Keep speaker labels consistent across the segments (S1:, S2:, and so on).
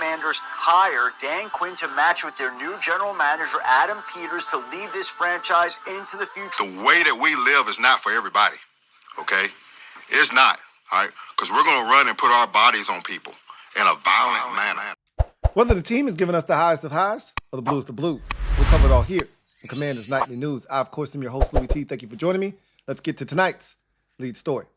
S1: Commanders hire Dan Quinn to match with their new general manager, Adam Peters, to lead this franchise into the future.
S2: The way that we live is not for everybody, okay? It's not, all right? Because we're going to run and put our bodies on people in a violent manner.
S3: Whether the team is giving us the highest of highs or the blues, we'll cover it all here in Commanders Nightly News. I, of course, am your host, Louie T. Thank you for joining me. Let's get to tonight's lead story.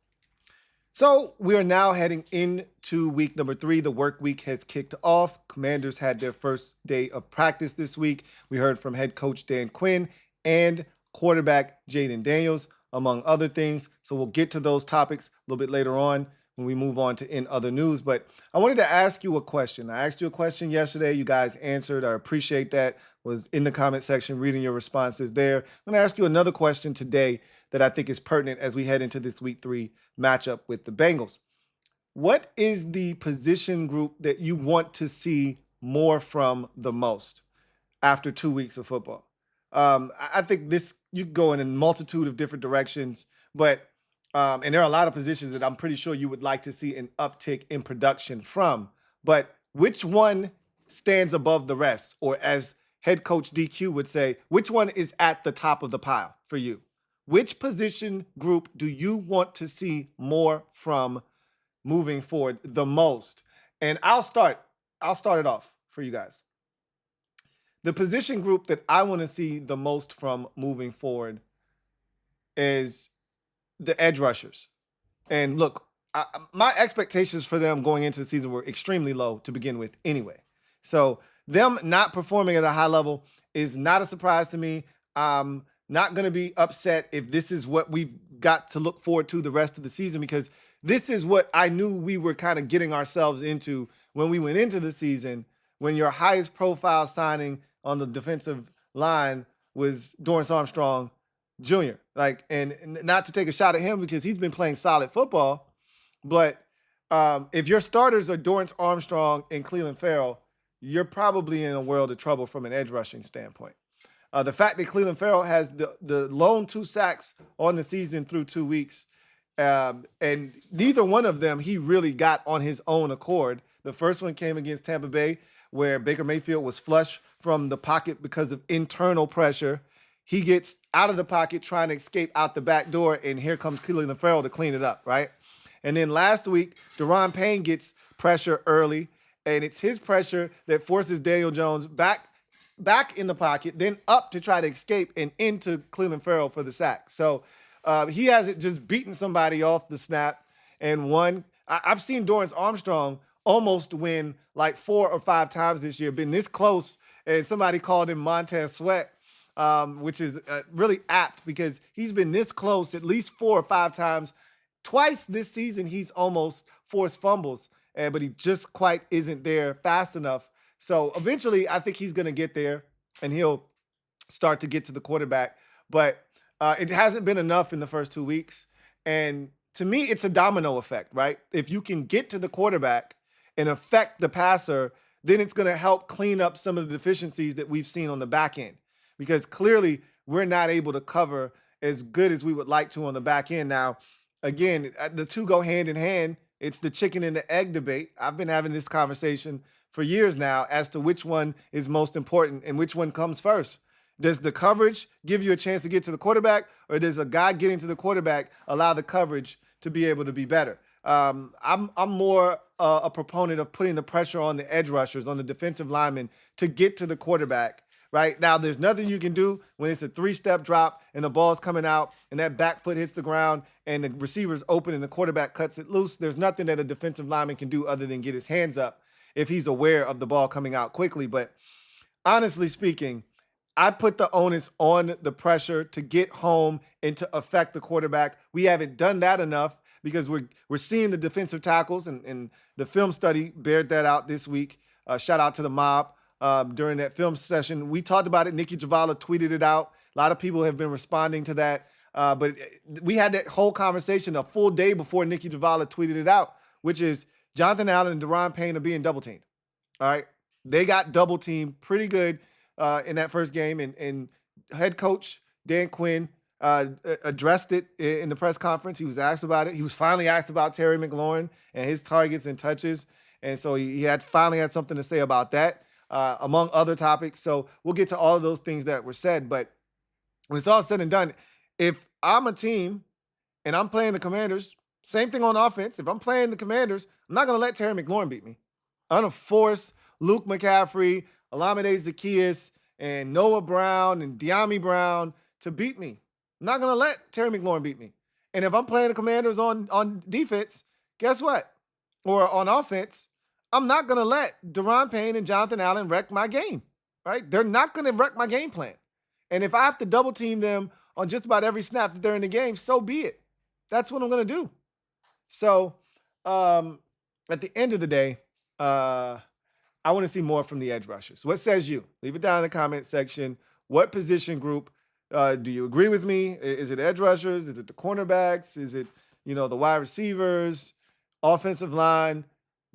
S3: So we are now heading into week number 3. The work week has kicked off. Commanders had their first day of practice this week. We heard from head coach Dan Quinn and quarterback Jayden Daniels, among other things. So we'll get to those topics a little bit later on when we move on to in other news. But I wanted to ask you a question. I asked you a question yesterday. You guys answered. I appreciate that. Was in the comment section reading your responses there. I'm going to ask you another question today that I think is pertinent as we head into this week 3 matchup with the Bengals. What is the position group that you want to see more from the most after 2 weeks of football? I think this, you go in a multitude of different directions, but and there are a lot of positions that I'm pretty sure you would like to see an uptick in production from. But which one stands above the rest? Or as head coach DQ would say, which one is at the top of the pile for you? Which position group do you want to see more from moving forward the most? And I'll start it off for you guys. The position group that I want to see the most from moving forward is the edge rushers. And look, my expectations for them going into the season were extremely low to begin with anyway. So them not performing at a high level is not a surprise to me. I'm not going to be upset if this is what we've got to look forward to the rest of the season, because this is what I knew we were kind of getting ourselves into when we went into the season, when your highest profile signing on the defensive line was Dorrance Armstrong Jr. And not to take a shot at him because he's been playing solid football, but if your starters are Dorrance Armstrong and Clelin Ferrell, you're probably in a world of trouble from an edge rushing standpoint. The fact that Clelin Ferrell has the lone 2 sacks on the season through 2 weeks, and neither one of them he really got on his own accord. The first one came against Tampa Bay, where Baker Mayfield was flush from the pocket because of internal pressure. He gets out of the pocket trying to escape out the back door, and here comes Clelin Ferrell to clean it up, right? And then last week, Daron Payne gets pressure early, and it's his pressure that forces Daniel Jones back in the pocket, then up to try to escape and into Clelin Ferrell for the sack. So he hasn't just beaten somebody off the snap and won. I've seen Dorrance Armstrong almost win like 4 or 5 times this year, been this close, and somebody called him Montez Sweat, which is really apt because he's been this close at least 4 or 5 times. Twice this season, he's almost forced fumbles, but he just quite isn't there fast enough. So eventually, I think he's going to get there, and he'll start to get to the quarterback. But it hasn't been enough in the first 2 weeks. And to me, it's a domino effect, right? If you can get to the quarterback and affect the passer, then it's going to help clean up some of the deficiencies that we've seen on the back end. Because clearly, we're not able to cover as good as we would like to on the back end. Now, again, the two go hand in hand. It's the chicken and the egg debate. I've been having this conversation for years now as to which one is most important and which one comes first. Does the coverage give you a chance to get to the quarterback, or does a guy getting to the quarterback allow the coverage to be able to be better? I'm more a proponent of putting the pressure on the edge rushers, on the defensive linemen to get to the quarterback. Right now, there's nothing you can do when it's a 3-step drop and the ball's coming out and that back foot hits the ground and the receiver's open and the quarterback cuts it loose. There's nothing that a defensive lineman can do other than get his hands up if he's aware of the ball coming out quickly. But honestly speaking, I put the onus on the pressure to get home and to affect the quarterback. We haven't done that enough because we're seeing the defensive tackles, and the film study bared that out this week. Shout out to the mob. During that film session, we talked about it. Nikki Javala tweeted it out. A lot of people have been responding to that. But we had that whole conversation a full day before Nikki Javala tweeted it out, which is Jonathan Allen and Daron Payne are being double teamed. All right. They got double teamed pretty good in that first game. And head coach Dan Quinn addressed it in the press conference. He was asked about it. He was finally asked about Terry McLaurin and his targets and touches. And so he finally had something to say about that, among other topics. So we'll get to all of those things that were said. But when it's all said and done, if I'm a team and I'm playing the Commanders, same thing on offense. If I'm playing the Commanders, I'm not going to let Terry McLaurin beat me. I'm going to force Luke McCaffrey, Olamide Zaccheaus, and Noah Brown and De'Ami Brown to beat me. I'm not going to let Terry McLaurin beat me. And if I'm playing the Commanders on defense, guess what? Or on offense, I'm not going to let Daron Payne and Jonathan Allen wreck my game, right? They're not going to wreck my game plan. And if I have to double team them on just about every snap that they're in the game, so be it. That's what I'm going to do. So at the end of the day, I want to see more from the edge rushers. What says you? Leave it down in the comment section. What position group do you agree with me? Is it edge rushers? Is it the cornerbacks? Is it, the wide receivers, offensive line?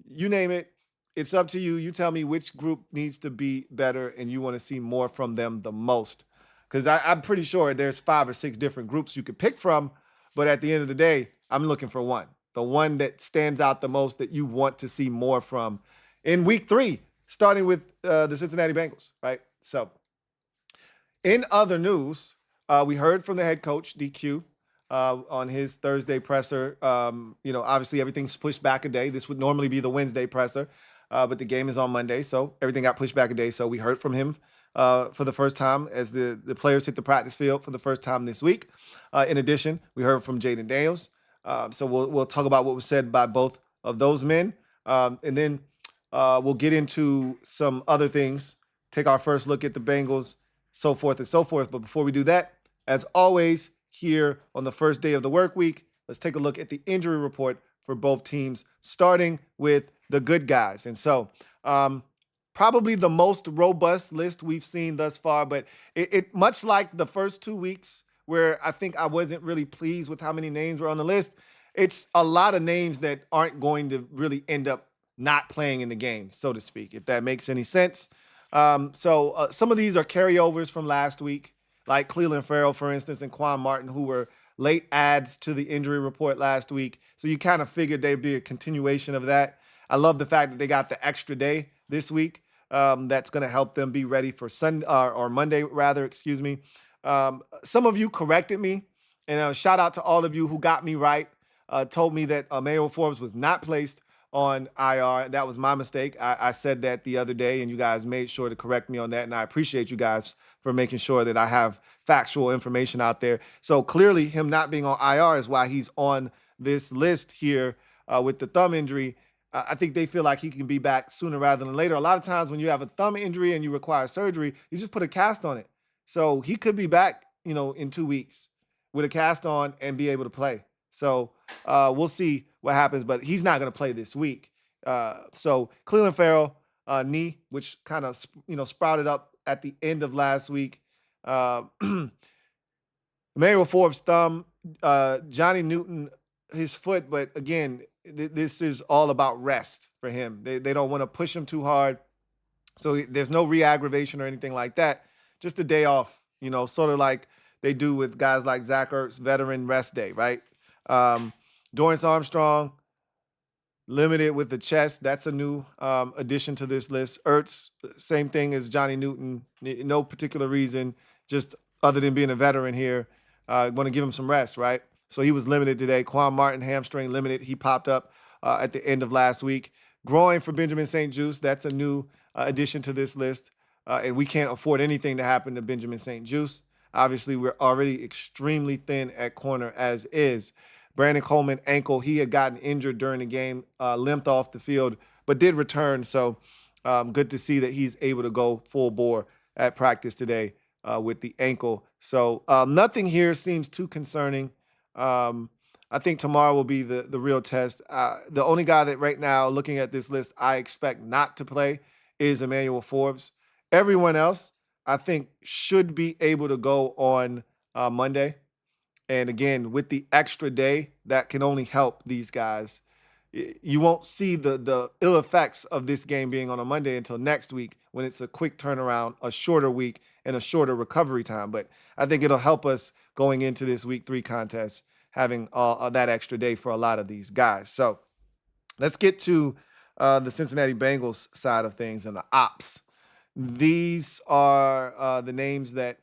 S3: You name it. It's up to you. You tell me which group needs to be better and you want to see more from them the most. Because I'm pretty sure there's 5 or 6 different groups you could pick from. But at the end of the day, I'm looking for one. The one that stands out the most that you want to see more from in week 3, starting with the Cincinnati Bengals, right? So in other news, we heard from the head coach, DQ, on his Thursday presser. Obviously everything's pushed back a day. This would normally be the Wednesday presser, but the game is on Monday, so everything got pushed back a day. So we heard from him for the first time as the players hit the practice field for the first time this week. In addition, we heard from Jayden Daniels. So we'll talk about what was said by both of those men. And then we'll get into some other things, take our first look at the Bengals, so forth and so forth. But before we do that, as always, here on the first day of the work week, let's take a look at the injury report for both teams, starting with the good guys. And so probably the most robust list we've seen thus far, but it much like the first 2 weeks where I think I wasn't really pleased with how many names were on the list, it's a lot of names that aren't going to really end up not playing in the game, so to speak, if that makes any sense. So some of these are carryovers from last week, like Cleveland Farrell, for instance, and Quan Martin, who were late adds to the injury report last week. So you kind of figured there'd be a continuation of that. I love the fact that they got the extra day this week. That's going to help them be ready for Sunday or Monday, rather, excuse me. Some of you corrected me, and shout out to all of you who got me right, told me that Emmanuel Forbes was not placed on IR. That was my mistake. I said that the other day, and you guys made sure to correct me on that, and I appreciate you guys for making sure that I have factual information out there. So clearly him not being on IR is why he's on this list here with the thumb injury. I think they feel like he can be back sooner rather than later. A lot of times when you have a thumb injury and you require surgery, you just put a cast on it. So he could be back, in 2 weeks with a cast on and be able to play. So we'll see what happens, but he's not going to play this week. So Cleveland Farrell, knee, which kind of, sprouted up at the end of last week. Emmanuel Forbes, thumb. Johnny Newton, his foot. But again, this is all about rest for him. They don't want to push him too hard. So there's no re-aggravation or anything like that. Just a day off, sort of like they do with guys like Zach Ertz, veteran rest day, right? Dorrance Armstrong, limited with the chest. That's a new addition to this list. Ertz, same thing as Johnny Newton. No particular reason, just other than being a veteran here. Want to give him some rest, right? So he was limited today. Quan Martin, hamstring, limited. He popped up at the end of last week. Groin for Benjamin St-Juste. That's a new addition to this list. And we can't afford anything to happen to Benjamin St-Juste. Obviously, we're already extremely thin at corner as is. Brandon Coleman, ankle. He had gotten injured during the game, limped off the field, but did return. So good to see that he's able to go full bore at practice today with the ankle. So nothing here seems too concerning. I think tomorrow will be the real test. The only guy that right now, looking at this list, I expect not to play is Emmanuel Forbes. Everyone else, I think, should be able to go on Monday. And again, with the extra day, that can only help these guys. You won't see the ill effects of this game being on a Monday until next week when it's a quick turnaround, a shorter week, and a shorter recovery time. But I think it'll help us going into this week 3 contest, having that extra day for a lot of these guys. So let's get to the Cincinnati Bengals side of things and the ops. These are the names that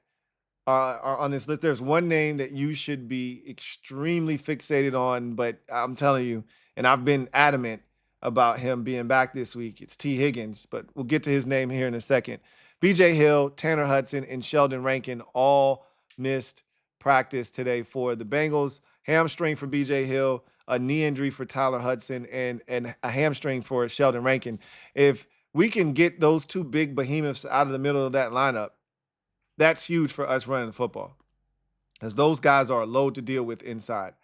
S3: are on this list. There's one name that you should be extremely fixated on, but I'm telling you, and I've been adamant about him being back this week. It's T. Higgins, but we'll get to his name here in a second. BJ Hill, Tanner Hudson, and Sheldon Rankin all missed practice today for the Bengals. Hamstring for BJ Hill, a knee injury for Tyler Hudson, and a hamstring for Sheldon Rankin. If we can get those two big behemoths out of the middle of that lineup, that's huge for us running the football, as those guys are a load to deal with inside.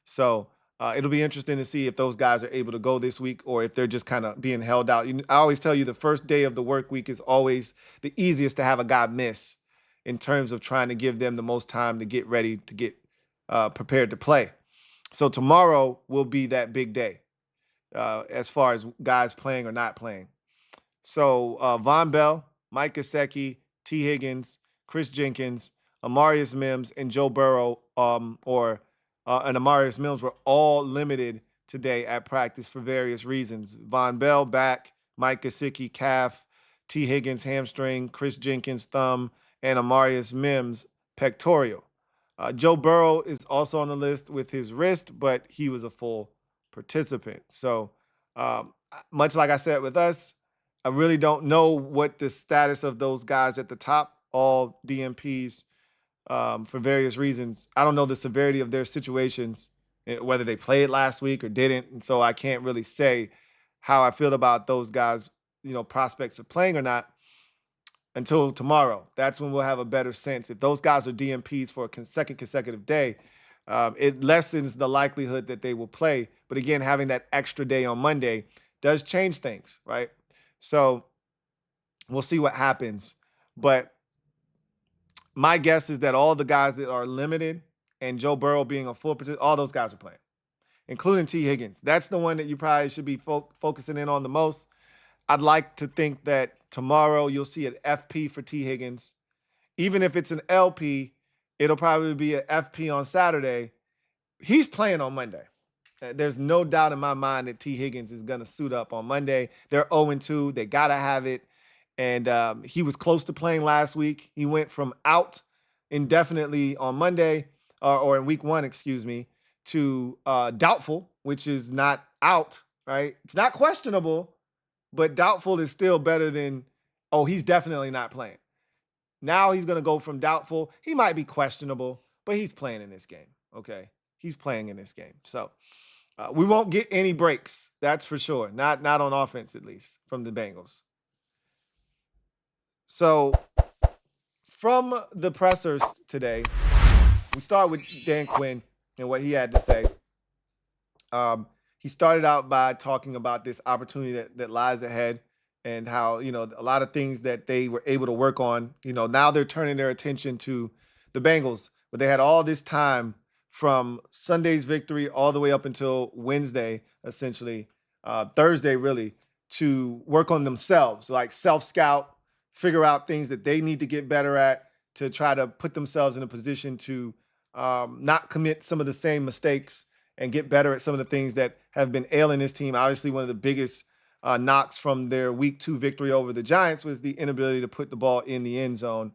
S3: So it'll be interesting to see if those guys are able to go this week or if they're just kind of being held out. I always tell you the first day of the work week is always the easiest to have a guy miss in terms of trying to give them the most time to get ready to get prepared to play. So tomorrow will be that big day as far as guys playing or not playing. So Von Bell, Mike Gesicki, T. Higgins, Chris Jenkins, Amarius Mims, and Joe Burrow, and Amarius Mims were all limited today at practice for various reasons. Von Bell back, Mike Gesicki calf, T. Higgins hamstring, Chris Jenkins thumb, and Amarius Mims pectoral. Joe Burrow is also on the list with his wrist, but he was a full participant. So much like I said with us, I really don't know what the status of those guys at the top, all DMPs, for various reasons. I don't know the severity of their situations, whether they played last week or didn't. And so I can't really say how I feel about those guys, prospects of playing or not until tomorrow. That's when we'll have a better sense. If those guys are DMPs for a second consecutive day, it lessens the likelihood that they will play. But again, having that extra day on Monday does change things, right? So we'll see what happens. But my guess is that all the guys that are limited and Joe Burrow being a full participant, all those guys are playing, including T. Higgins. That's the one that you probably should be focusing in on the most. I'd like to think that tomorrow you'll see an FP for T. Higgins. Even if it's an LP, it'll probably be an FP on Saturday. He's playing on Monday. There's no doubt in my mind that T. Higgins is going to suit up on Monday. They're 0-2. They got to have it. And he was close to playing last week. He went from out indefinitely on Monday, or in week 1, to doubtful, which is not out, right? It's not questionable, but doubtful is still better than, oh, he's definitely not playing. Now he's going to go from doubtful. He might be questionable, but he's playing in this game, okay? He's playing in this game. So we won't get any breaks, that's for sure. Not on offense, at least, from the Bengals. So from the pressers today, we start with Dan Quinn and what he had to say. He started out by talking about this opportunity that lies ahead and how, a lot of things that they were able to work on, now they're turning their attention to the Bengals, but they had all this time from Sunday's victory all the way up until Wednesday, essentially, Thursday, really, to work on themselves, like self-scout, figure out things that they need to get better at to try to put themselves in a position to not commit some of the same mistakes and get better at some of the things that have been ailing this team. Obviously, one of the biggest knocks from their week 2 victory over the Giants was the inability to put the ball in the end zone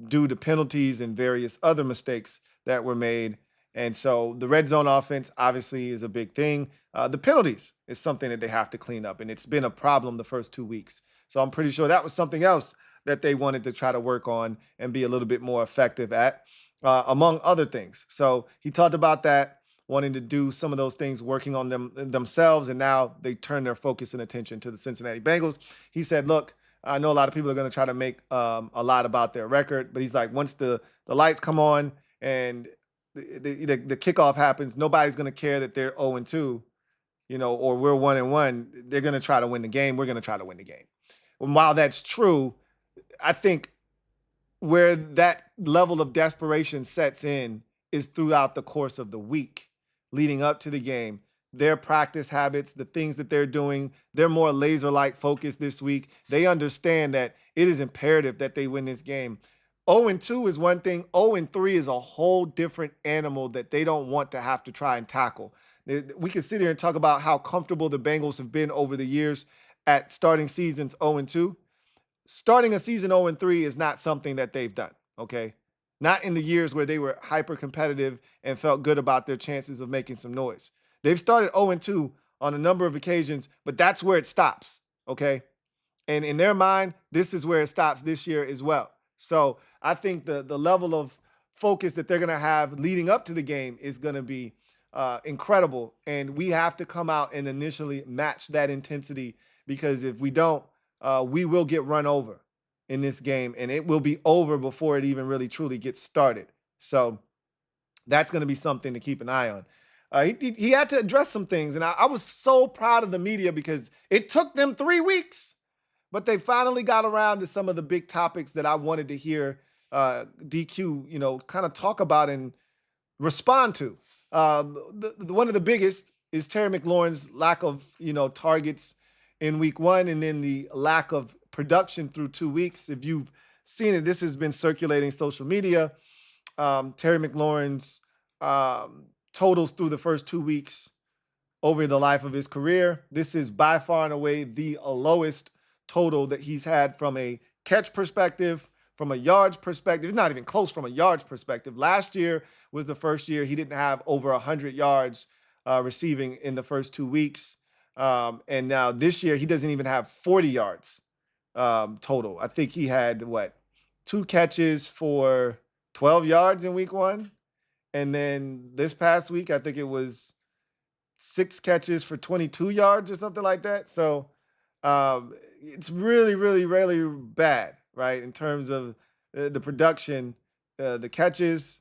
S3: due to penalties and various other mistakes that were made. And so the red zone offense obviously is a big thing. The penalties is something that they have to clean up, and it's been a problem the first 2 weeks. So I'm pretty sure that was something else that they wanted to try to work on and be a little bit more effective at, among other things. So he talked about that, wanting to do some of those things, working on themselves, and now they turn their focus and attention to the Cincinnati Bengals. He said, look, I know a lot of people are going to try to make a lot about their record, but he's like, once the lights come on and the kickoff happens, nobody's going to care that they're 0-2, or we're 1-1. They're going to try to win the game. We're going to try to win the game. And while that's true, I think where that level of desperation sets in is throughout the course of the week leading up to the game. Their practice habits, the things that they're doing, they're more laser-like focused this week. They understand that it is imperative that they win this game. 0-2 is one thing. 0-3 is a whole different animal that they don't want to have to try and tackle. We can sit here and talk about how comfortable the Bengals have been over the years. at starting seasons 0-2. Starting a season 0-3 is not something that they've done, okay? Not in the years where they were hyper competitive and felt good about their chances of making some noise. They've started 0-2 on a number of occasions, but that's where it stops, okay? And in their mind, this is where it stops this year as well. So I think the level of focus that they're going to have leading up to the game is going to be incredible. And we have to come out and initially match that intensity, because if we don't, we will get run over in this game, and it will be over before it even really truly gets started. So that's going to be something to keep an eye on. He had to address some things, and I was so proud of the media because it took them 3 weeks, but they finally got around to some of the big topics that I wanted to hear DQ, kind of talk about and respond to. One of the biggest is Terry McLaurin's lack of, targets in week 1, and then the lack of production through 2 weeks. If you've seen it, this has been circulating social media. Terry McLaurin's totals through the first 2 weeks over the life of his career. This is by far and away the lowest total that he's had from a catch perspective, from a yards perspective. It's not even close from a yards perspective. Last year was the first year he didn't have over 100 yards receiving in the first 2 weeks. And now this year he doesn't even have 40 yards total. I think he had 2 catches for 12 yards in week 1. And then this past week, I think it was 6 catches for 22 yards or something like that. So it's really, really, really bad, right? In terms of the production, the catches,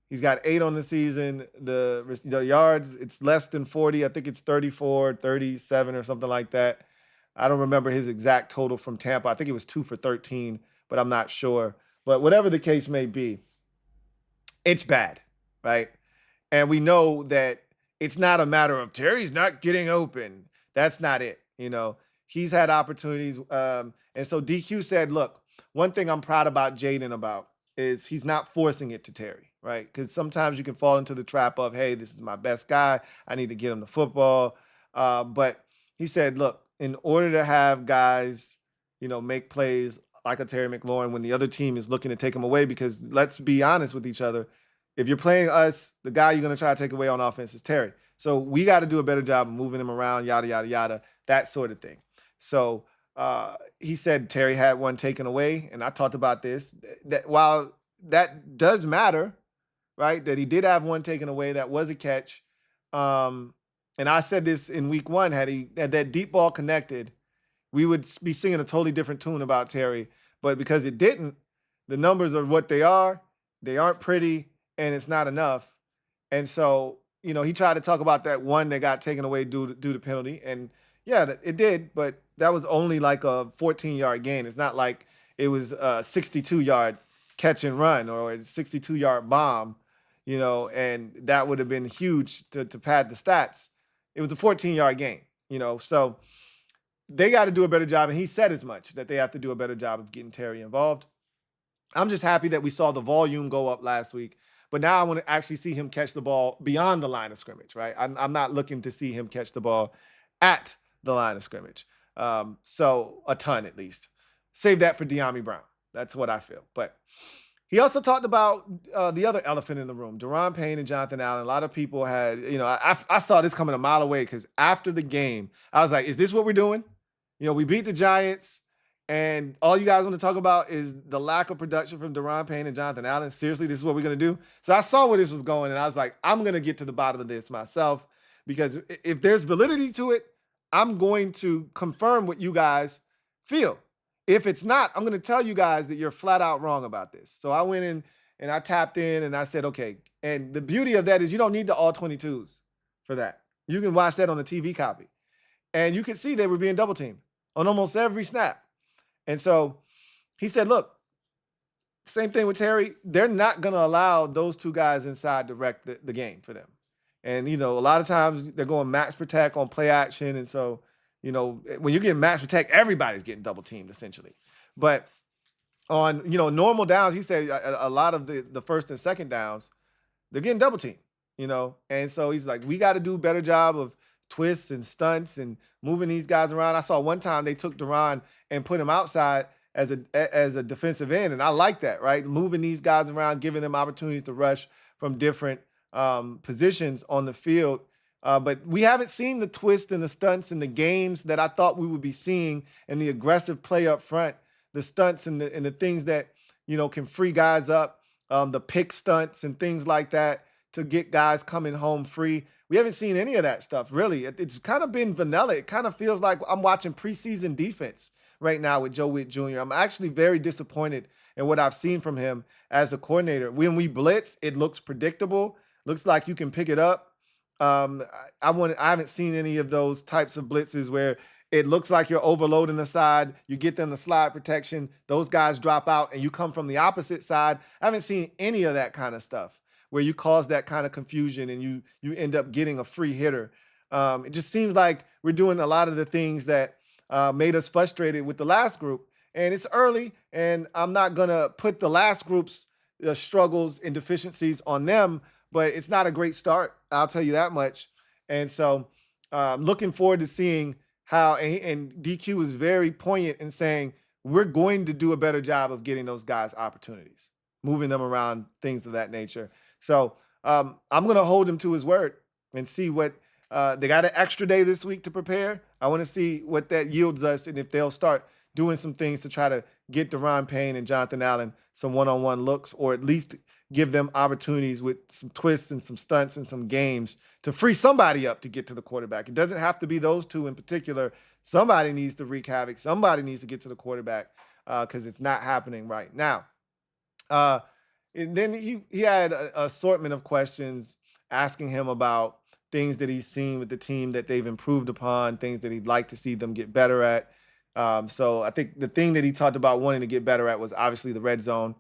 S3: he's got 8 on the season. The yards, it's less than 40. I think it's 34, 37 or something like that. I don't remember his exact total from Tampa. I think it was 2 for 13, but I'm not sure. But whatever the case may be, it's bad, right? And we know that it's not a matter of Terry's not getting open. That's not it. He's had opportunities. And so DQ said, look, one thing I'm proud about Jayden about is he's not forcing it to Terry, right? Because sometimes you can fall into the trap of, hey, this is my best guy. I need to get him the football. But he said, look, in order to have guys, make plays like a Terry McLaurin when the other team is looking to take him away, because let's be honest with each other, if you're playing us, the guy you're going to try to take away on offense is Terry. So we got to do a better job of moving him around, yada, yada, yada, that sort of thing. So he said Terry had one taken away, and I talked about this, that while that does matter, right, that he did have one taken away, that was a catch. And I said this in week 1, had that deep ball connected, we would be singing a totally different tune about Terry. But because it didn't, the numbers are what they are. They aren't pretty, and it's not enough. And so, he tried to talk about that one that got taken away due to penalty. And yeah, it did, but that was only like a 14-yard gain. It's not like it was a 62-yard catch and run or a 62-yard bomb, and that would have been huge to pad the stats. It was a 14-yard gain, so they got to do a better job. And he said as much, that they have to do a better job of getting Terry involved. I'm just happy that we saw the volume go up last week, but now I want to actually see him catch the ball beyond the line of scrimmage, right? I'm not looking to see him catch the ball at the line of scrimmage. So a ton, at least. Save that for De'Ami Brown. That's what I feel. But he also talked about the other elephant in the room, Daron Payne and Jonathan Allen. A lot of people had, I saw this coming a mile away, because after the game, I was like, is this what we're doing? We beat the Giants, and all you guys want to talk about is the lack of production from Daron Payne and Jonathan Allen. Seriously, this is what we're going to do? So I saw where this was going, and I was like, I'm going to get to the bottom of this myself, because if there's validity to it, I'm going to confirm what you guys feel. If it's not, I'm going to tell you guys that you're flat out wrong about this. So I went in and I tapped in and I said, okay. And the beauty of that is you don't need the all 22s for that. You can watch that on the TV copy. And you can see they were being double teamed on almost every snap. And so he said, look, same thing with Terry. They're not going to allow those two guys inside to wreck the game for them. And, a lot of times they're going max protect on play action. And so, when you're getting max protect, everybody's getting double teamed essentially. But on, normal downs, he said a lot of the first and second downs, they're getting double teamed, And so he's like, we got to do a better job of twists and stunts and moving these guys around. I saw one time they took Duran and put him outside as a defensive end, and I like that, right? Moving these guys around, giving them opportunities to rush from different positions on the field. But we haven't seen the twist and the stunts and the games that I thought we would be seeing, and the aggressive play up front, the stunts and the things that can free guys up, the pick stunts and things like that to get guys coming home free. We haven't seen any of that stuff, really. It's kind of been vanilla. It kind of feels like I'm watching preseason defense right now with Joe Witt Jr. I'm actually very disappointed in what I've seen from him as a coordinator. When we blitz, it looks predictable. Looks like you can pick it up. I haven't seen any of those types of blitzes where it looks like you're overloading the side. You get them the slide protection. Those guys drop out and you come from the opposite side. I haven't seen any of that kind of stuff where you cause that kind of confusion and you end up getting a free hitter. It just seems like we're doing a lot of the things that made us frustrated with the last group. And it's early, and I'm not going to put the last group's struggles and deficiencies on them, but it's not a great start. I'll tell you that much. And so looking forward to seeing how, and DQ was very poignant in saying, we're going to do a better job of getting those guys opportunities, moving them around, things of that nature. So I'm going to hold him to his word and see what they got an extra day this week to prepare. I want to see what that yields us and if they'll start doing some things to try to get Deron Payne and Jonathan Allen some one-on-one looks, or at least give them opportunities with some twists and some stunts and some games to free somebody up to get to the quarterback. It doesn't have to be those two in particular. Somebody needs to wreak havoc. Somebody needs to get to the quarterback because it's not happening right now. And then he had an assortment of questions asking him about things that he's seen with the team that they've improved upon, things that he'd like to see them get better at. So I think the thing that he talked about wanting to get better at was obviously the red zone,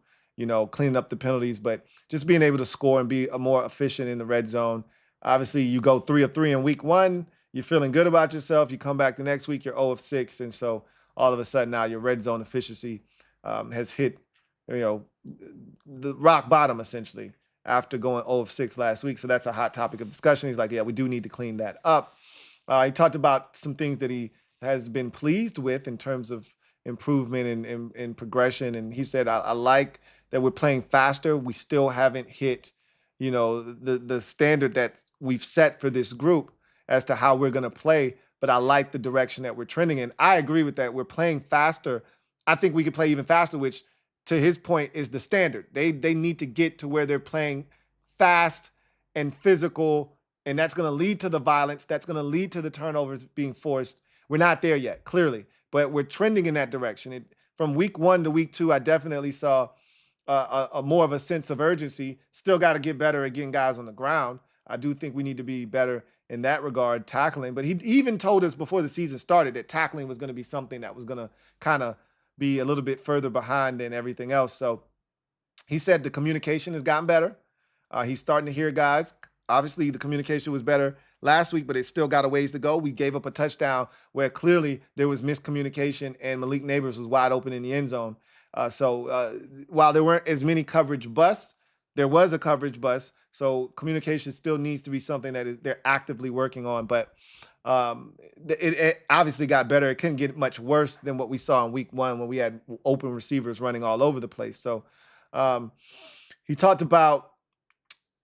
S3: cleaning up the penalties, but just being able to score and be more efficient in the red zone. Obviously, you go 3 of 3 in week 1, you're feeling good about yourself. You come back the next week, you're 0 of 6. And so all of a sudden now your red zone efficiency has hit, the rock bottom essentially after going 0 of 6 last week. So that's a hot topic of discussion. He's like, yeah, we do need to clean that up. He talked about some things that he has been pleased with in terms of improvement and progression. And he said, I like that we're playing faster. We still haven't hit, the standard that we've set for this group as to how we're going to play. But I like the direction that we're trending in. I agree with that. We're playing faster. I think we could play even faster, which to his point is the standard. They need to get to where they're playing fast and physical, and that's going to lead to the violence. That's going to lead to the turnovers being forced. We're not there yet, clearly, but we're trending in that direction. From week 1 to week 2, I definitely saw a more of a sense of urgency. Still got to get better at getting guys on the ground. I do think we need to be better in that regard, tackling. But he even told us before the season started that tackling was going to be something that was going to kind of be a little bit further behind than everything else. So he said the communication has gotten better. He's starting to hear guys. Obviously, the communication was better last week, but it still got a ways to go. We gave up a touchdown where clearly there was miscommunication and Malik Neighbors was wide open in the end zone. So while there weren't as many coverage busts, there was a coverage bust. So communication still needs to be something that they're actively working on. But it obviously got better. It couldn't get much worse than what we saw in week 1 when we had open receivers running all over the place. So he talked about,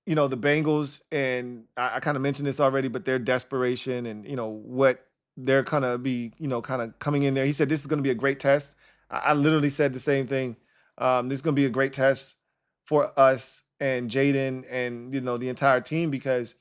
S3: the Bengals, and I kind of mentioned this already, but their desperation and, what they're going to be, kind of coming in there. He said, this is going to be a great test. I literally said the same thing. This is going to be a great test for us and Jayden and, the entire team because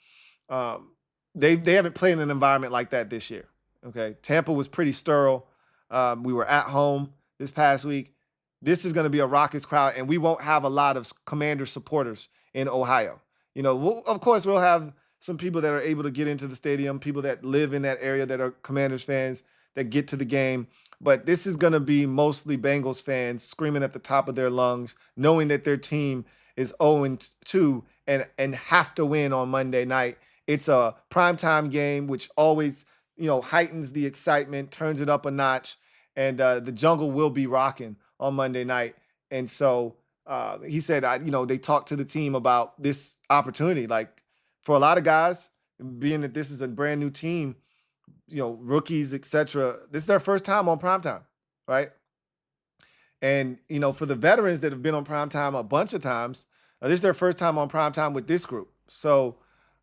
S3: they haven't played in an environment like that this year. Okay. Tampa was pretty sterile. We were at home this past week. This is going to be a raucous crowd, and we won't have a lot of Commander supporters in Ohio. Of course, we'll have some people that are able to get into the stadium, people that live in that area that are Commanders fans that get to the game. But this is going to be mostly Bengals fans screaming at the top of their lungs, knowing that their team is 0-2 and have to win on Monday night. It's a primetime game, which always, heightens the excitement, turns it up a notch, and the jungle will be rocking on Monday night. And so he said, they talked to the team about this opportunity. Like for a lot of guys, being that this is a brand new team, rookies, etc. This is their first time on primetime, right? And for the veterans that have been on primetime a bunch of times, this is their first time on primetime with this group. So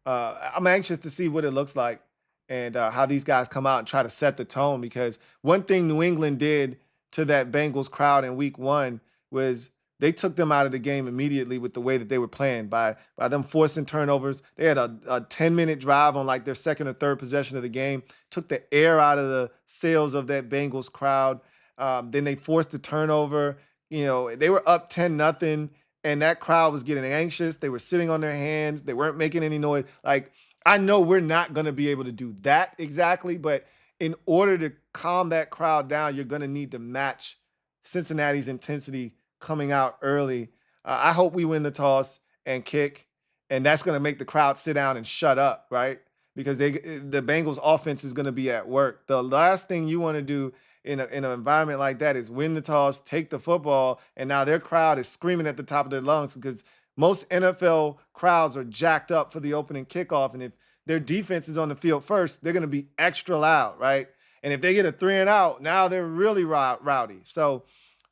S3: I'm anxious to see what it looks like and how these guys come out and try to set the tone. Because one thing New England did to that Bengals crowd in Week 1 was they took them out of the game immediately with the way that they were playing by them forcing turnovers. They had a 10-minute drive on like their second or third possession of the game, took the air out of the sails of that Bengals crowd. Then they forced the turnover. They were up 10-0, and that crowd was getting anxious. They were sitting on their hands. They weren't making any noise. Like, I know we're not going to be able to do that exactly, but in order to calm that crowd down, you're going to need to match Cincinnati's intensity coming out early. I hope we win the toss and kick, and that's going to make the crowd sit down and shut up, right? Because the Bengals offense is going to be at work. The last thing you want to do in an environment like that is win the toss, take the football, and now their crowd is screaming at the top of their lungs because most NFL crowds are jacked up for the opening kickoff. And if their defense is on the field first, they're going to be extra loud, right? And if they get a 3 and out, now they're really rowdy. So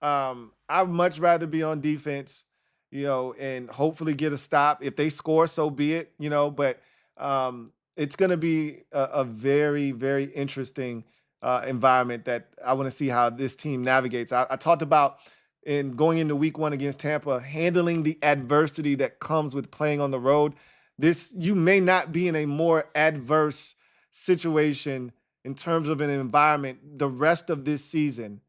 S3: I'd much rather be on defense, and hopefully get a stop. If they score, so be it, but it's going to be a very, very interesting environment that I want to see how this team navigates. I talked about in going into Week 1 against Tampa, handling the adversity that comes with playing on the road. You may not be in a more adverse situation in terms of an environment the rest of this season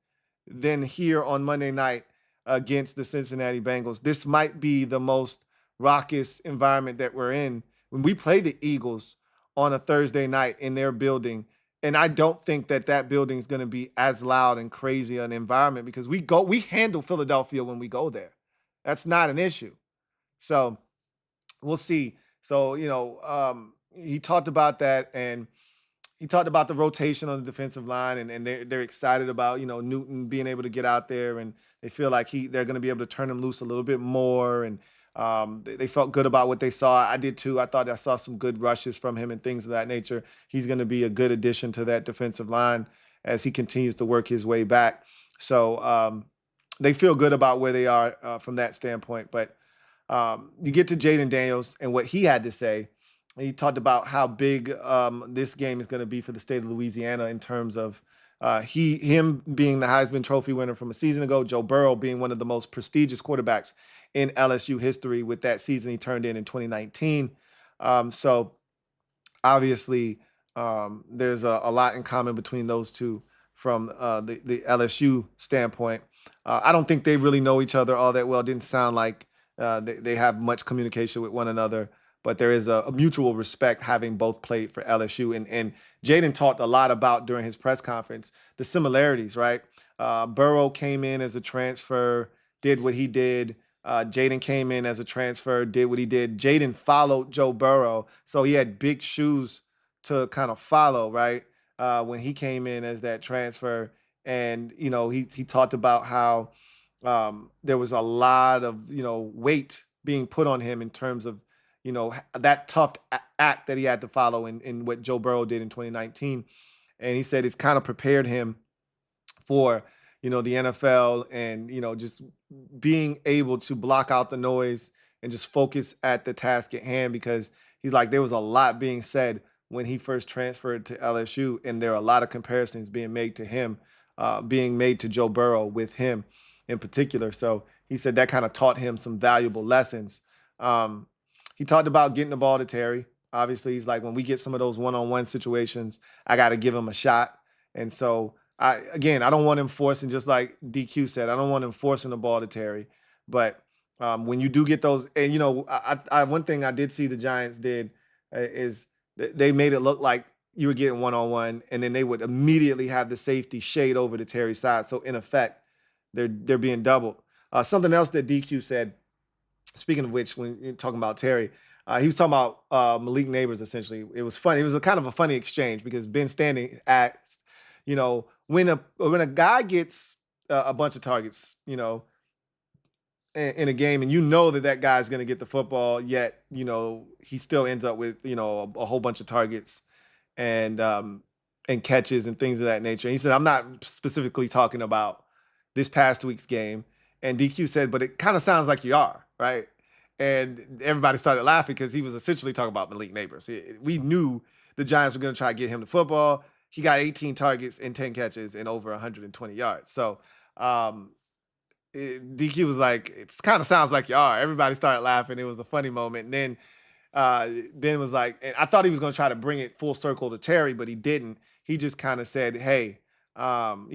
S3: than here on Monday night against the Cincinnati Bengals. This might be the most raucous environment that we're in. When we play the Eagles on a Thursday night in their building, and I don't think that building is going to be as loud and crazy an environment because we handle Philadelphia when we go there. That's not an issue. So we'll see. So, he talked about that, and he talked about the rotation on the defensive line, and they're excited about, Newton being able to get out there, and they feel like they're going to be able to turn him loose a little bit more. And they felt good about what they saw. I did too. I thought I saw some good rushes from him and things of that nature. He's going to be a good addition to that defensive line as he continues to work his way back. So they feel good about where they are from that standpoint. But you get to Jayden Daniels and what he had to say. He talked about how big this game is going to be for the state of Louisiana in terms of him being the Heisman Trophy winner from a season ago, Joe Burrow being one of the most prestigious quarterbacks in LSU history with that season he turned in 2019. So obviously there's a lot in common between those two from the LSU standpoint. I don't think they really know each other all that well. It didn't sound like they have much communication with one another, but there is a mutual respect having both played for LSU. And Jayden talked a lot about during his press conference the similarities, right? Burrow came in as a transfer, did what he did. Jayden came in as a transfer, did what he did. Jayden followed Joe Burrow, so he had big shoes to kind of follow, right? When he came in as that transfer. And, he talked about how there was a lot of, weight being put on him in terms of, that tough act that he had to follow in what Joe Burrow did in 2019. And he said it's kind of prepared him for, the NFL and, just being able to block out the noise and just focus at the task at hand, because he's like, there was a lot being said when he first transferred to LSU, and there are a lot of comparisons being made to him, being made to Joe Burrow with him in particular. So he said that kind of taught him some valuable lessons. He talked about getting the ball to Terry. Obviously, he's like, when we get some of those one-on-one situations, I got to give him a shot. And so, I don't want him forcing, just like DQ said, I don't want him forcing the ball to Terry. But when you do get those, and, one thing I did see the Giants did is they made it look like you were getting one-on-one, and then they would immediately have the safety shade over to Terry's side. So, in effect, they're being doubled. Something else that DQ said, speaking of which, when you're talking about Terry, he was talking about Malik Neighbors, essentially. It was funny. It was a kind of a funny exchange because Ben Standing asked, when a guy gets a bunch of targets, in a game, and you know that guy's going to get the football, yet he still ends up with a whole bunch of targets and catches and things of that nature. And he said, I'm not specifically talking about this past week's game. And DQ said, but it kind of sounds like you are, right? And everybody started laughing because he was essentially talking about Malik Neighbors. We knew the Giants were going to try to get him the football. He got 18 targets and 10 catches and over 120 yards. So DQ was like, it kind of sounds like you are. Everybody started laughing. It was a funny moment. And then Ben was like, and I thought he was going to try to bring it full circle to Terry, but he didn't. He just kind of said, hey, how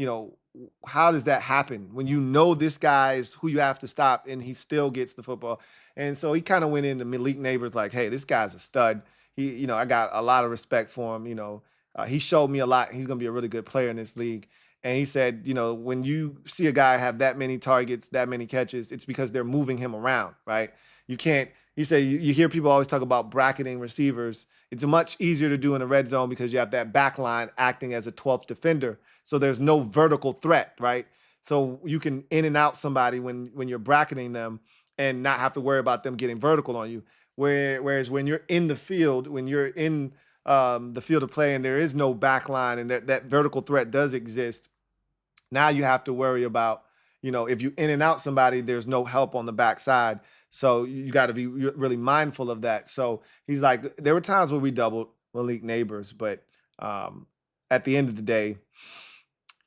S3: does that happen when you know this guy is who you have to stop and he still gets the football? And so he kind of went into Malik Neighbors like, hey, this guy's a stud. I got a lot of respect for him. He showed me a lot. He's going to be a really good player in this league. And he said, when you see a guy have that many targets, that many catches, it's because they're moving him around, right? You can't. He said, you hear people always talk about bracketing receivers. It's much easier to do in a red zone because you have that back line acting as a 12th defender. So there's no vertical threat, right? So you can in and out somebody when you're bracketing them and not have to worry about them getting vertical on you. Whereas when you're in the field, when you're in the field of play and there is no back line and that vertical threat does exist, now you have to worry about, if you in and out somebody, there's no help on the backside. So you got to be really mindful of that. So he's like, there were times where we doubled Malik Neighbors, but at the end of the day,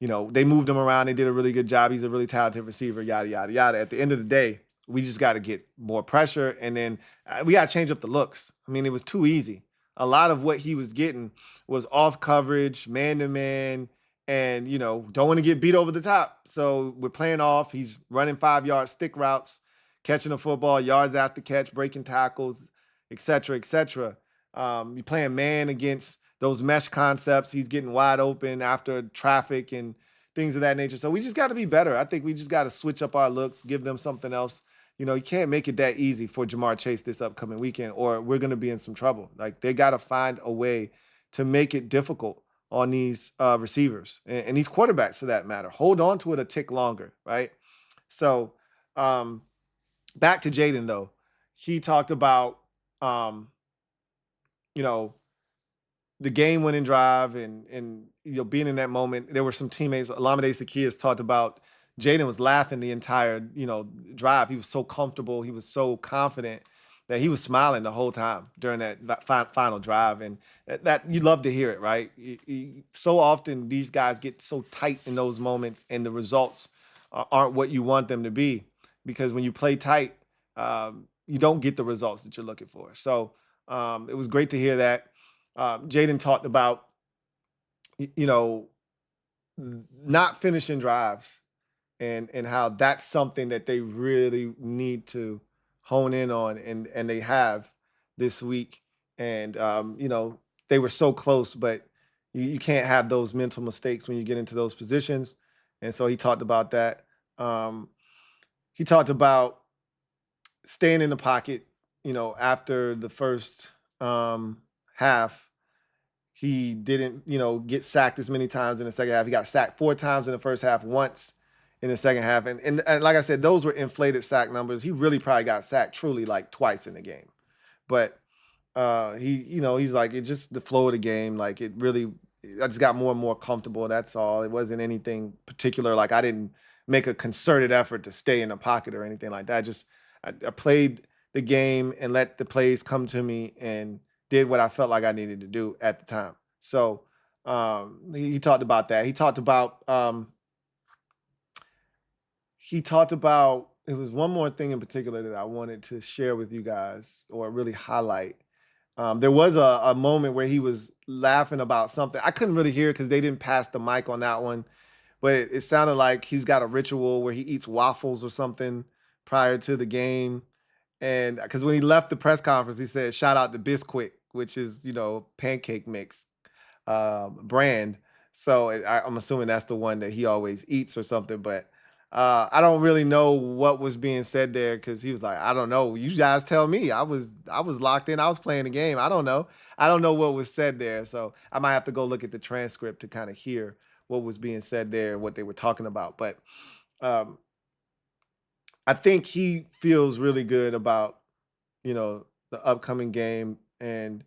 S3: they moved him around. They did a really good job. He's a really talented receiver, yada, yada, yada. At the end of the day, we just got to get more pressure. And then we got to change up the looks. I mean, it was too easy. A lot of what he was getting was off coverage, man-to-man, and, don't want to get beat over the top. So we're playing off. He's running 5-yard stick routes, catching the football, yards after catch, breaking tackles, et cetera, et cetera. You're playing man against those mesh concepts. He's getting wide open after traffic and things of that nature. So we just got to be better. I think we just got to switch up our looks, give them something else. You can't make it that easy for Jamar Chase this upcoming weekend, or we're going to be in some trouble. Like, they got to find a way to make it difficult on these receivers and these quarterbacks for that matter. Hold on to it a tick longer, right? So back to Jayden, though. He talked about, the game-winning drive and being in that moment. There were some teammates, Olamide Zaccheaus talked about Jayden was laughing the entire, drive. He was so comfortable. He was so confident that he was smiling the whole time during that final drive. And that you love to hear it, right? So often these guys get so tight in those moments and the results aren't what you want them to be, because when you play tight, you don't get the results that you're looking for. So it was great to hear that. Jayden talked about, not finishing drives and how that's something that they really need to hone in on, and they have this week. And, they were so close, but you can't have those mental mistakes when you get into those positions. And so he talked about that. He talked about staying in the pocket, after the first half. He didn't, get sacked as many times in the second half. He got sacked 4 times in the first half, once in the second half. And like I said, those were inflated sack numbers. He really probably got sacked truly like twice in the game. But he's like, it just the flow of the game. Like, it really, I just got more and more comfortable. That's all. It wasn't anything particular. Like, I didn't make a concerted effort to stay in the pocket or anything like that. I played the game and let the plays come to me and did what I felt like I needed to do at the time. So he talked about that. He talked about it was one more thing in particular that I wanted to share with you guys, or really highlight. There was a moment where he was laughing about something. I couldn't really hear because they didn't pass the mic on that one, but it sounded like he's got a ritual where he eats waffles or something prior to the game. And because when he left the press conference, he said, shout out to Bisquick, which is, pancake mix brand. So I'm assuming that's the one that he always eats or something. But I don't really know what was being said there, because he was like, I don't know. You guys tell me. I was locked in. I was playing the game. I don't know. I don't know what was said there. So I might have to go look at the transcript to kind of hear what was being said there, what they were talking about. But I think he feels really good about, the upcoming game and,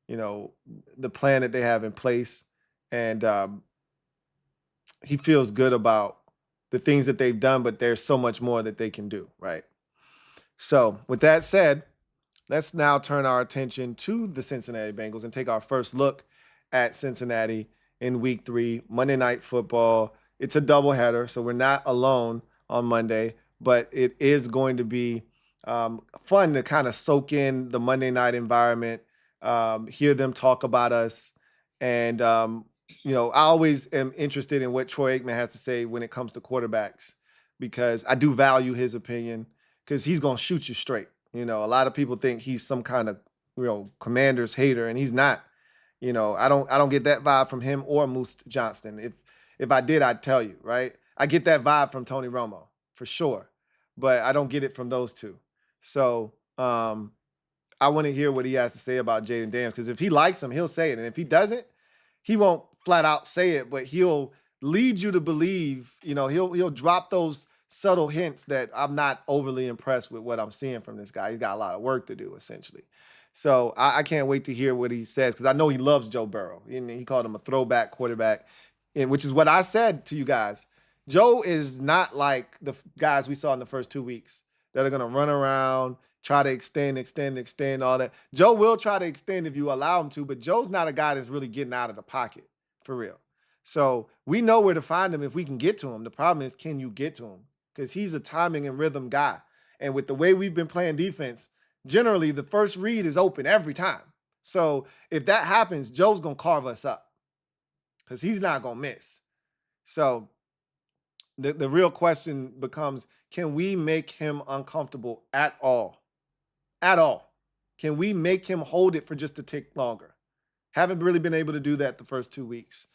S3: the plan that they have in place. And he feels good about the things that they've done, but there's so much more that they can do, right? So with that said, let's now turn our attention to the Cincinnati Bengals and take our first look at Cincinnati in week 3, Monday Night Football. It's a doubleheader, so we're not alone on Monday, but it is going to be fun to kind of soak in the Monday night environment, hear them talk about us. And, I always am interested in what Troy Aikman has to say when it comes to quarterbacks, because I do value his opinion, because he's going to shoot you straight. A lot of people think he's some kind of, Commander's hater, and he's not. I don't get that vibe from him or Moose Johnston. If I did, I'd tell you, right? I get that vibe from Tony Romo for sure, but I don't get it from those two. So I want to hear what he has to say about Jayden Daniels, because if he likes him, he'll say it, and if he doesn't, he won't flat out say it, but he'll lead you to believe. He'll drop those subtle hints that I'm not overly impressed with what I'm seeing from this guy. He's got a lot of work to do, essentially. So I can't wait to hear what he says, because I know he loves Joe Burrow. And he called him a throwback quarterback, which is what I said to you guys. Joe is not like the guys we saw in the first 2 weeks that are going to run around, try to extend, all that. Joe will try to extend if you allow him to, but Joe's not a guy that's really getting out of the pocket, for real. So we know where to find him if we can get to him. The problem is, can you get to him? Because he's a timing and rhythm guy. And with the way we've been playing defense, generally the first read is open every time. So if that happens, Joe's going to carve us up, because he's not going to miss. So the real question becomes, can we make him uncomfortable at all? At all? Can we make him hold it for just a tick longer? Haven't really been able to do that the first 2 weeks.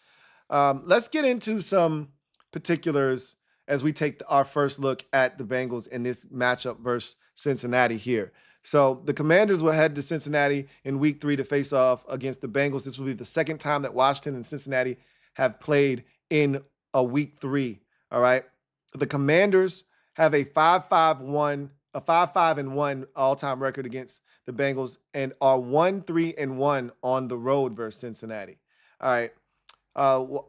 S3: Let's get into some particulars as we take our first look at the Bengals in this matchup versus Cincinnati here. So the Commanders will head to Cincinnati in week 3 to face off against the Bengals. This will be the second time that Washington and Cincinnati have played in a week 3. All right. The Commanders have a 5-5-1 all-time record against the Bengals and are 1-3-1 on the road versus Cincinnati. All right.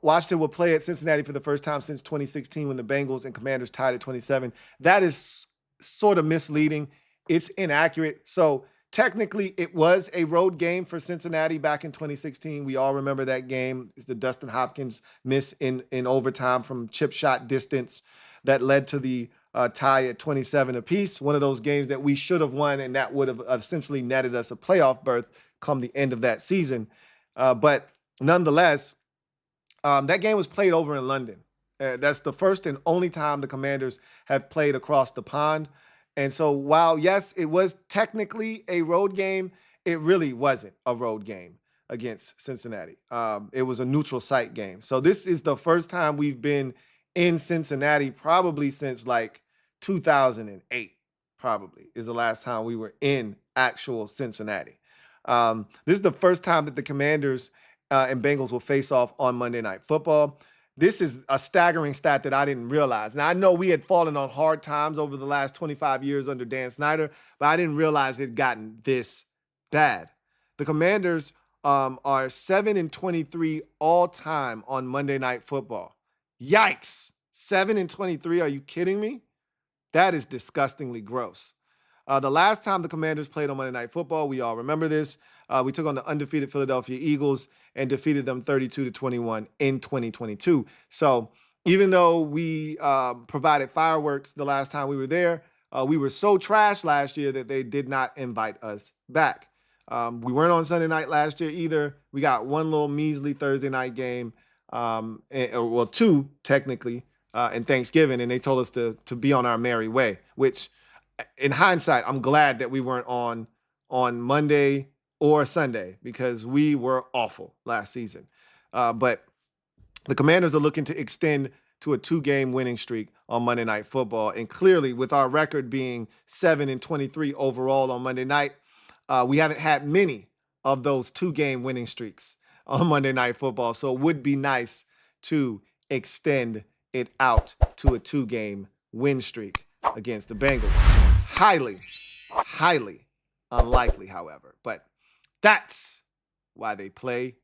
S3: Washington will play at Cincinnati for the first time since 2016, when the Bengals and Commanders tied at 27. That is sort of misleading. It's inaccurate. So technically, it was a road game for Cincinnati back in 2016. We all remember that game. It's the Dustin Hopkins miss in overtime from chip shot distance that led to the tie at 27 apiece. One of those games that we should have won, and that would have essentially netted us a playoff berth come the end of that season. But nonetheless, that game was played over in London. That's the first and only time the Commanders have played across the pond. And so while, yes, it was technically a road game, it really wasn't a road game against Cincinnati. It was a neutral site game. So this is the first time we've been in Cincinnati probably since like 2008, probably is the last time we were in actual Cincinnati. This is the first time that the Commanders and Bengals will face off on Monday Night Football. This is a staggering stat that I didn't realize. Now, I know we had fallen on hard times over the last 25 years under Dan Snyder, but I didn't realize it had gotten this bad. The Commanders are 7-23 all time on Monday Night Football. Yikes. 7-23. Are you kidding me? That is disgustingly gross. The last time the Commanders played on Monday Night Football, we all remember this. We took on the undefeated Philadelphia Eagles and defeated them 32-21 in 2022. So even though we provided fireworks the last time we were there, we were so trash last year that they did not invite us back. We weren't on Sunday night last year either. We got one little measly Thursday night game, well, 2 technically, and Thanksgiving, and they told us to be on our merry way, which in hindsight, I'm glad that we weren't on Monday or Sunday, because we were awful last season. But the Commanders are looking to extend to a 2-game winning streak on Monday Night Football. And clearly, with our record being 7-23 overall on Monday night, we haven't had many of those 2-game winning streaks on Monday Night Football. So it would be nice to extend it out to a 2-game win streak. against the Bengals. Highly, highly unlikely, however. But that's why they play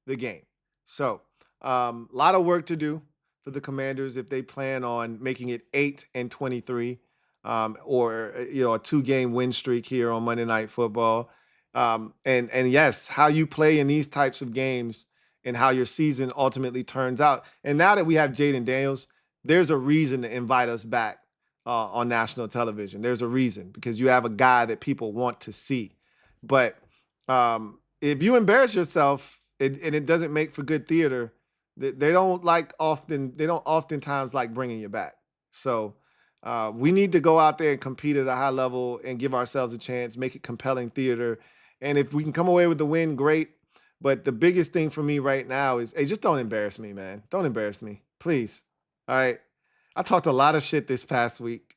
S3: the game. So a lot of work to do for the Commanders if they plan on making it 8-23 or a 2-game win streak here on Monday Night Football. And yes, how you play in these types of games and how your season ultimately turns out. And now that we have Jayden Daniels, there's a reason to invite us back on national television. There's a reason, because you have a guy that people want to see. But if you embarrass yourself and it doesn't make for good theater, they don't oftentimes like bringing you back. So we need to go out there and compete at a high level and give ourselves a chance, make it compelling theater. And if we can come away with the win, great. But the biggest thing for me right now is, hey, just don't embarrass me, man. Don't embarrass me, please. All right. I talked a lot of shit this past week.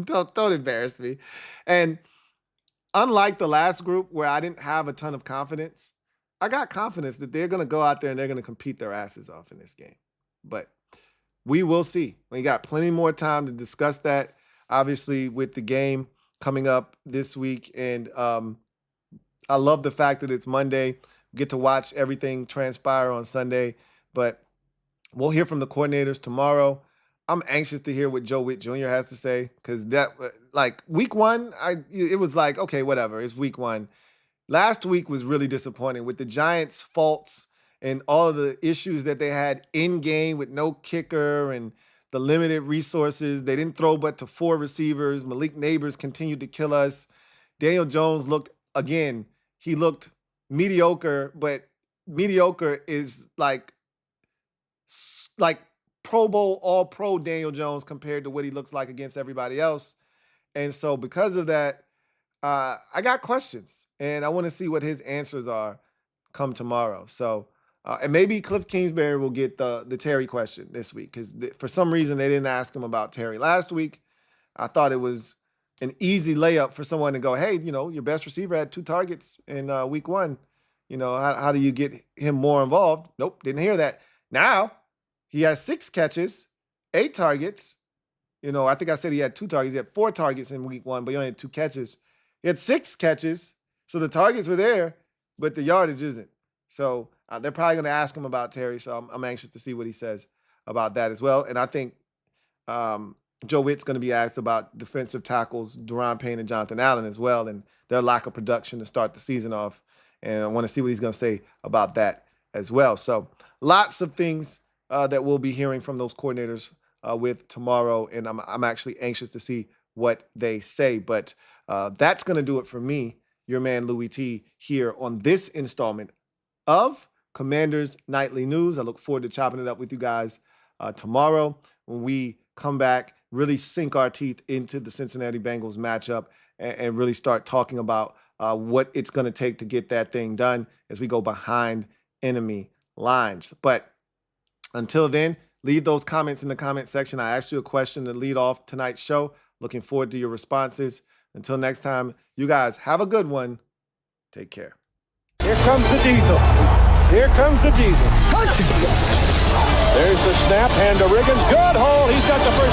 S3: Don't embarrass me. And unlike the last group where I didn't have a ton of confidence, I got confidence that they're going to go out there and they're going to compete their asses off in this game. But we will see. We got plenty more time to discuss that, obviously, with the game coming up this week. And I love the fact that it's Monday. We get to watch everything transpire on Sunday. But we'll hear from the coordinators tomorrow. I'm anxious to hear what Joe Witt Jr. has to say, because that, like, week one, it was like, okay, whatever, it's week one. Last week was really disappointing with the Giants' faults and all of the issues that they had in game with no kicker and the limited resources. They didn't throw but to 4 receivers. Malik Neighbors continued to kill us. Daniel Jones looked mediocre, but mediocre is like Pro Bowl, All-Pro Daniel Jones compared to what he looks like against everybody else. And so because of that, I got questions, and I want to see what his answers are come tomorrow. So, and maybe Cliff Kingsbury will get the Terry question this week, because for some reason they didn't ask him about Terry last week. I thought it was an easy layup for someone to go, hey, your best receiver had 2 targets in week 1. How do you get him more involved? Nope, didn't hear that. Now he has 6 catches, 8 targets. I think I said he had 2 targets. He had 4 targets in week 1, but he only had 2 catches. He had 6 catches, so the targets were there, but the yardage isn't. So they're probably going to ask him about Terry, so I'm anxious to see what he says about that as well. And I think Joe Witt's going to be asked about defensive tackles, Daron Payne and Jonathan Allen as well, and their lack of production to start the season off. And I want to see what he's going to say about that as well. So lots of things that we'll be hearing from those coordinators with tomorrow, and I'm actually anxious to see what they say. But that's going to do it for me, your man Louie T, here on this installment of Commanders Nightly News. I look forward to chopping it up with you guys tomorrow when we come back, really sink our teeth into the Cincinnati Bengals matchup and really start talking about what it's going to take to get that thing done as we go behind enemy lines. But until then, leave those comments in the comment section. I asked you a question to lead off tonight's show. Looking forward to your responses. Until next time, you guys have a good one. Take care.
S4: Here comes the diesel. Here comes the diesel. There's the snap, hand to Riggins. Good hole. He's got the first.